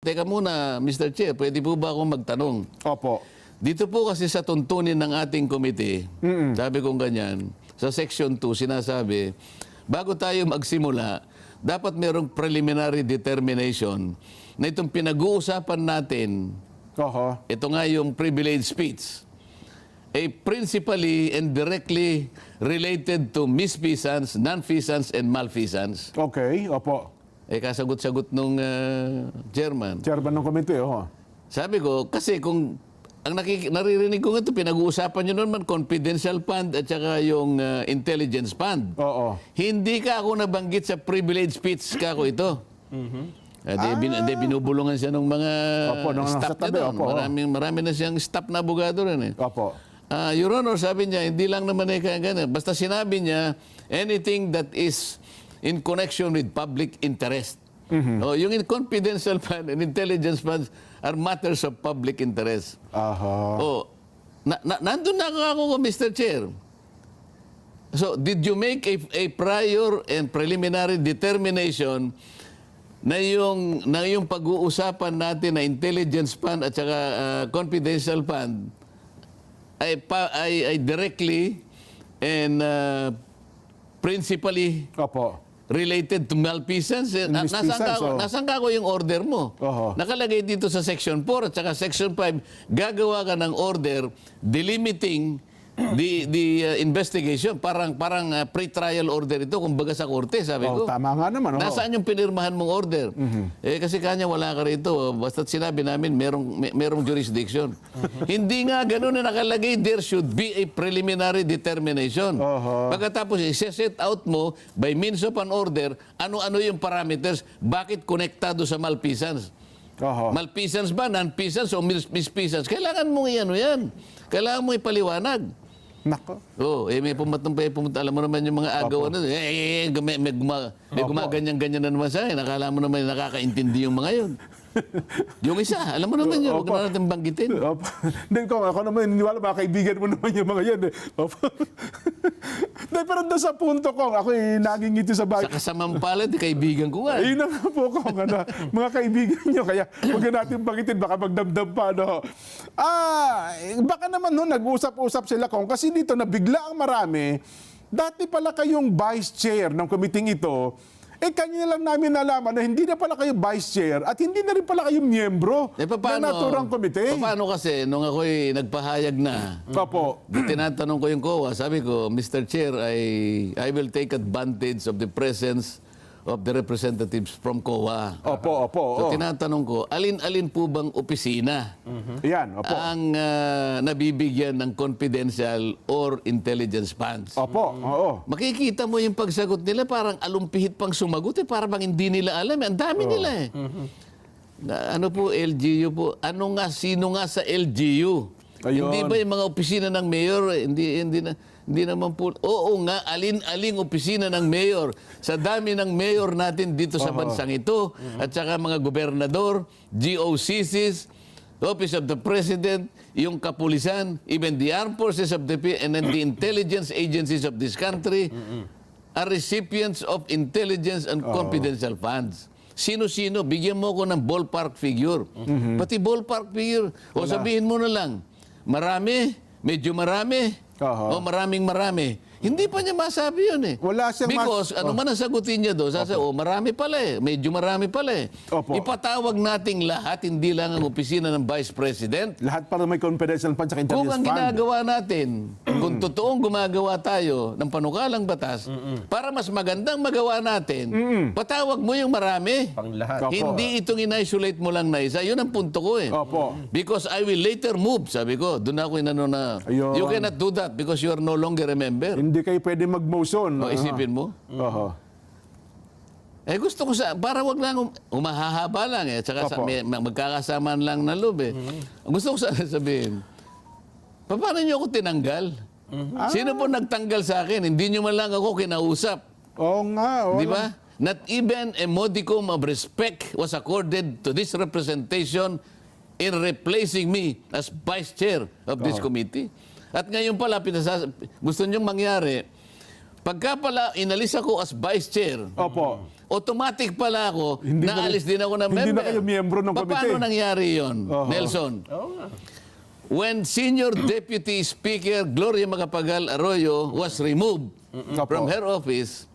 Teka muna, Mr. Chair, pwede po ba akong magtanong? Opo. Dito po kasi sa tuntunin ng ating committee, sabi kong ganyan, sa Section 2 sinasabi, bago tayo magsimula, dapat merong preliminary determination na itong pinag-uusapan natin, Oho. ito nga yung privilege speech, principally and directly related to misfeasance, non-feasance, and malfeasance. Okay, opo. Kasagot-sagot nung chairman. Chairman ng komite, oho. Sabi ko, kasi kung ang naririnig ko ito, pinag-uusapan nyo naman confidential fund at saka yung intelligence fund. Oo. Hindi ka ako nabanggit sa privilege speech ka ako ito. Binubulungan siya ng mga Opo, nung staff nasa tabi, niya opo. doon. Marami na siyang staff na abogado rin eh. Opo. Your Honor, sabi niya, hindi lang naman kaya ganun. Basta sinabi niya, anything that is in connection with public interest. Yung confidential fund and intelligence funds are matters of public interest. Aha. Nandun na ako, Mr. Chair. So, did you make a prior and preliminary determination na yung pag-uusapan natin na intelligence fund at saka confidential fund ay directly and principally Opo. related to malfeasance? Nasaan ka ko yung order mo? Oho. Nakalagay dito sa Section 4 at saka Section 5, gagawa ka ng order delimiting the investigation. Parang pre-trial order ito, kumbaga sa korte, sabi ko. Tama nga naman. Oho. Nasaan yung pinirmahan mong order? Kasi kanya wala ka rito. Basta't sinabi namin, merong jurisdiction. Hindi nga ganun na nakalagay, there should be a preliminary determination. Pagkatapos, i-set out mo, by means of an order, ano-ano yung parameters, bakit konektado sa malfeasance? Oho. Malfeasance ba, non-feasance o misfeasance? Kailangan mong yan. Kailangan mo ipaliwanag. Nako. May pumunta. Alam mo naman yung mga agawan na, may gumaganyan-ganyan na naman sa akin. Akala mo naman nakakaintindi yung mga yun. Yung isa, alam mo naman yun, huwag na natin banggitin. Opo. Then ako naman, niniwala, mga kaibigan mo naman yung mga yan. Opo. Then, pero doon sa punto ko, ako nagingiti sa bahay. Sa kasamang palad, kaibigan ko nga. Ayun na nga po ko, mga kaibigan nyo. Kaya huwag na natin banggitin, baka magdamdam pa. No? Baka naman nag-usap-usap sila kung kasi dito nabigla ang marami. Dati pala kayong vice chair ng committee ito. Kanya lang namin nalaman na hindi na pala kayo vice chair at hindi na rin pala kayo miyembro ng naturang komite. Paano kasi, nung ako'y nagpahayag na, Opo. tinatanong ko yung COA, sabi ko, Mr. Chair, I will take advantage of the presence of the representatives from COA. Opo. So tinatanong ko, alin-alin po bang opisina Yan, opo. ang nabibigyan ng confidential or intelligence funds? Opo, oo. Makikita mo yung pagsagot nila, parang alumpihit pang sumagot para bang hindi nila alam. Ang dami nila eh. Ano po, LGU po? Sino nga sa LGU? Ayun. Hindi ba yung mga opisina ng mayor? Hindi naman po. Oo nga, alin-aling opisina ng mayor. Sa dami ng mayor natin dito sa bansang ito, at saka mga gobernador, GOCCs, Office of the President, yung kapulisan, even the armed forces of the and then the intelligence agencies of this country are recipients of intelligence and confidential funds. Sino-sino, bigyan mo ko ng ballpark figure. Pati ballpark figure, o sabihin mo na lang, marami, medyo marami, o maraming-marami. Hindi pa niya masabi yun eh. Wala siyang Because ano man ang sagutin niya doon, marami pala eh, medyo marami pala eh. Opo. Ipatawag nating lahat, hindi lang ang opisina ng Vice President. Lahat para may confidential fund sa Kung intelligence ang fund. ginagawa natin, kung totoong gumagawa tayo ng panukalang batas, para mas magandang magawa natin, patawag mo yung marami. Pang lahat. Opo. Hindi itong in-isolate mo lang na isa. Yun ang punto ko eh. Opo. Because I will later move, sabi ko. Doon ako inano na, Ayun. you cannot do that because you are no longer a member. Hindi kayo pwede mag-motion. O isipin mo. Oho. Gusto ko para wag lang umahahaba lang eh. Tsaka Opo. magkakasamaan lang na loob eh. Gusto ko sana sabihin, paano niyo ako tinanggal? Sino po nagtanggal sa akin? Hindi niyo man lang ako kinausap. Oo nga. Di ba? Not even a modicum of respect was accorded to this representation in replacing me as vice chair of this committee. At ngayon pala, gusto niyong mangyari, pagka pala inalis ako as vice chair, Opo. automatic pala ako, Hindi na- naalis din ako na member. hindi na kayo miyembro ng komite. Paano nangyari yon, Nelson? When Senior Deputy Speaker Gloria Macapagal Arroyo was removed from her office,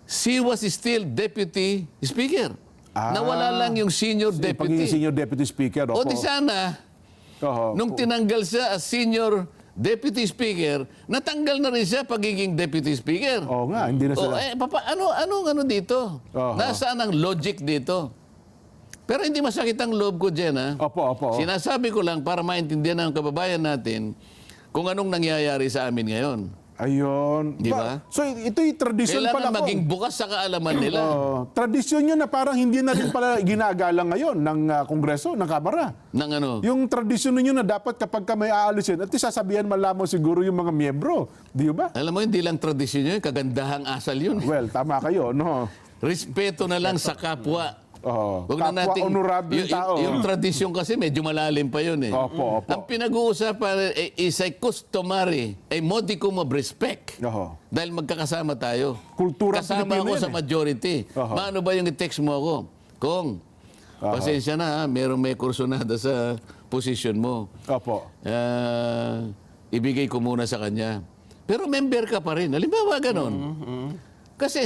she was still Deputy Speaker. Nawala lang yung Senior Pagiging Deputy. senior deputy speaker. O di sana, nung tinanggal siya as Senior Deputy Speaker, natanggal na rin siya pagiging Deputy Speaker. Oo nga, hindi na O, sila. ano dito? Oho. Nasaan ang logic dito? Pero hindi masakit ang loob ko, Jen, ha? Opo. Sinasabi ko lang para maintindihan ng kababayan natin kung anong nangyayari sa amin ngayon. Ayun. Di ba? So ito'y tradisyon pala Kailangan maging bukas sa kaalaman nila. tradisyon yun na parang hindi na rin pala ginagalang ngayon ng Kongreso, ng Kamara. Ng ano? Yung tradisyon ninyo na dapat kapag ka may aalisin, at sasabihan man lamang siguro yung mga miyembro. Di ba? Alam mo, hindi lang tradisyon yun, kagandahang asal yun. Well, tama kayo, no? Respeto na lang sa kapwa. Huwag na Kapwa honorable tao. Yung tradisyon kasi medyo malalim pa yun eh. Opo. Ang pinag-uusapan is a customary, a modicum of respect. Oho. Dahil magkakasama tayo. Kulturang Kasama Pilipino ako yan sa eh. majority. Oho. Paano ba yung i-text mo ako? Kong, pasensya na ha, merong may kursonada sa position mo. Opo. Ibigay ko muna sa kanya. Pero member ka pa rin. Halimbawa ganon. Kasi,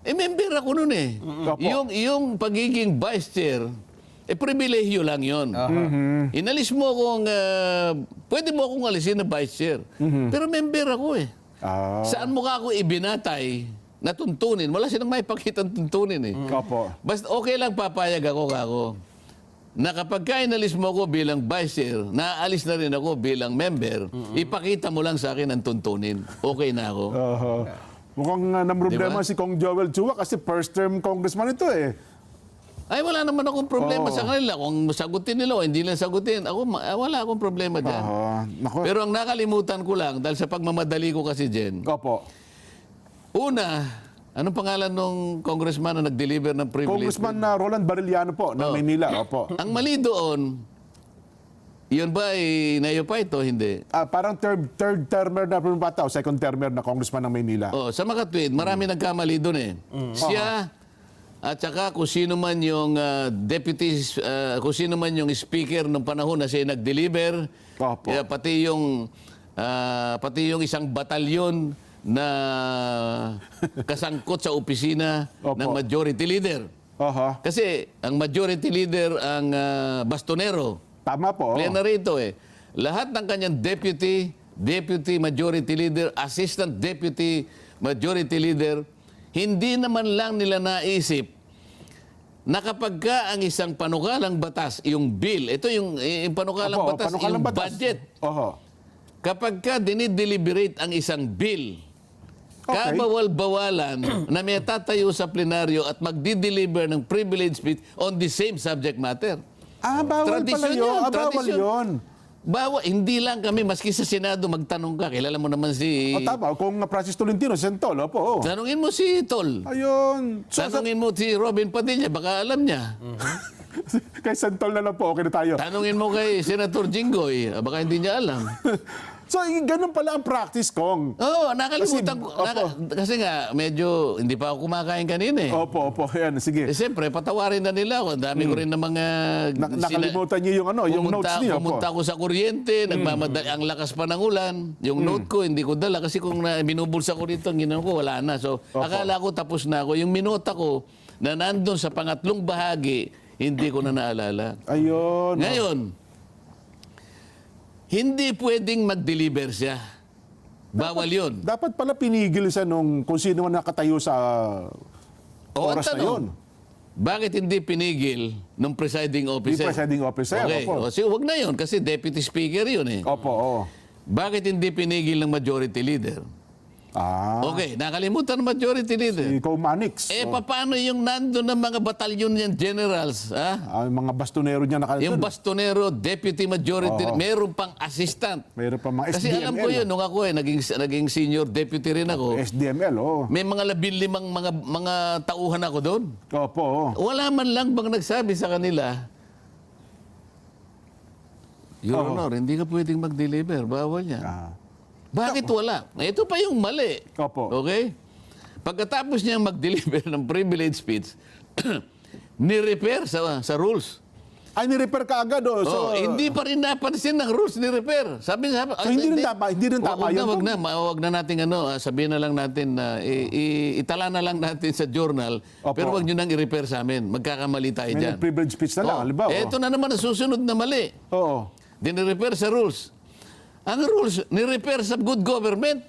member ako nun eh. Opo. Yung pagiging vice chair, pribilehyo lang yon. Inalis mo akong, pwede mo akong alisin na vice chair. Pero member ako eh. Saan mo ka ako ibinatay na tuntunin? Wala silang may pakitang tuntunin eh. Opo. Basta okay lang papayag ako kako. Na kapag ka inalis mo ako bilang vice chair, naaalis na rin ako bilang member, ipakita mo lang sa akin ang tuntunin. Okay na ako. Mukhang namroblema Diba? si Kong Joel Chua kasi first term congressman ito eh. Ay, wala naman akong problema sa kanila. Kung sagutin nila o hindi lang sagutin, wala akong problema dyan. Nako. Pero ang nakalimutan ko lang, dahil sa pagmamadali ko kasi, Jen, Opo. una, anong pangalan nung congressman na nag-deliver ng privilege? Congressman na Roland Bariliano po ng Maynila. Opo. Ang mali doon, yun ba ay nayopa ito? Hindi. Parang third termer na bata o second termer na congressman ng Maynila. Sa makatwid, marami nagkamali doon eh. Siya, at saka kung sino man yung kung sino man yung speaker nung panahon na siya nag-deliver, Opo. pati yung isang batalyon na kasangkot sa opisina Opo. ng majority leader. Kasi ang majority leader ang bastonero. Tama po. Plenary ito eh. Lahat ng kanyang deputy majority leader, assistant deputy majority leader, hindi naman lang nila naisip na kapag ka ang isang panukalang batas, yung bill, ito yung panukalang Opo, batas, panukalang yung batas. budget. Kapag ka dinideliberate ang isang bill, Okay. kabawal-bawalan na may tatayo sa plenaryo at magdi-deliver ng privilege speech on the same subject matter. Bawal pala Tradisyon yun. yan, Bawal tradisyon. yun. Hindi lang kami, maski sa Senado, magtanong ka. Kilala mo naman si... Tama. Kung Francis Tolentino, Sentol. Opo. Tanungin mo si Tol. Ayun. So, Tanungin mo si Robin Padilla, baka alam niya. kay Sentol na lang po. Okay na tayo. Tanungin mo kay Senator Jinggoy, baka hindi niya alam. So, ganun pala ang practice, Kong. Nakalimutan ko. Kasi nga, medyo hindi pa ako kumakain kanina eh. Opo. Yan. Sige. Siyempre, patawarin na nila ako. Ang dami ko rin na mga... Nakalimutan niyo yung yung notes niyo. Pumunta ako sa kuryente, nagmamadali, ang lakas pa ng ulan. Yung note ko, hindi ko dala. Kasi kung binubulsa ko rito, ang ginawa ko, wala na. So, akala ko tapos na ako. Yung minota ko, na nandun sa pangatlong bahagi, hindi ko na naalala. Ayun. Ngayon, hindi pwedeng mag-deliver siya. Bawal yun. Dapat pala pinigil siya nung kung sino man nakatayo sa oras na yun. Bakit hindi pinigil ng presiding Di officer? presiding officer. Okay. Opo. Huwag na yun kasi deputy speaker yun eh. Opo. Bakit hindi pinigil ng majority leader? Okay, nakalimutan ng majority leader. Si Comanix. Paano yung nandun ng mga batalyon niyan generals? Yung mga bastonero niya nakalimutan. Yung bastonero, deputy majority, meron pang assistant. Mayroon pa mga Kasi SDML. alam ko yun, nung ako naging senior deputy rin ako. SDML, May mga 15 mga tauhan ako doon. Opo. Wala man lang bang nagsabi sa kanila, Your Honor, hindi ka pwedeng mag-deliver. Bawal yan. Bakit wala? Ito pa yung mali. Opo. Okay? Pagkatapos niya mag-deliver ng privilege speech, ni-repair sa rules. Ay, ni-repair ka agad, oh. So, Hindi pa rin napansin ng rules ni repair. Sabi, hindi rin tama yun. Wag na natin sabihin na lang natin na itala na lang natin sa journal, Opo. pero wag niyo nang i-repair sa amin. Magkakamali tayo may diyan. privilege speech na lang, halimbawa. Ito na naman ang susunod na mali. Oo. Din-repair sa rules. Ang rules, ni-repair sa good government.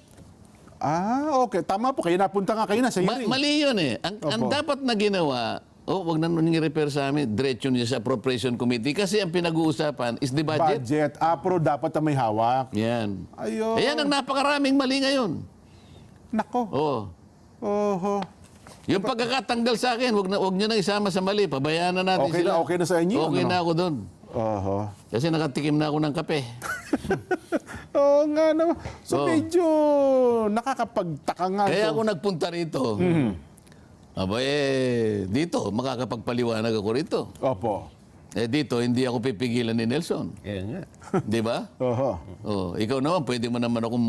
Okay. Tama po. Kaya napunta nga kayo na sa hearing. Mali yun eh. Ang Opo. dapat na ginawa, wag na nung i-repair sa amin, diretso niya sa appropriation committee kasi ang pinag-uusapan is the budget. Budget. Apro dapat na may hawak. Yan. Ayun. Ayan ang napakaraming mali ngayon. Nako. Oo. Oho. Yung pagkakatanggal sa akin, wag niyo na isama sa mali. Pabayaan na natin Okay sila. okay na sa inyo. Okay ano? na ako doon. Oho. Kasi nakatikim na ako ng kape. Oo nga naman. So Oo. medyo nakakapagtaka nga. Kaya to. ako nagpunta rito. Aba dito, makakapagpaliwanag ako rito. Opo. Dito, hindi ako pipigilan ni Nelson. Yan nga. Di ba? Oho. Ikaw naman, pwede mo naman akong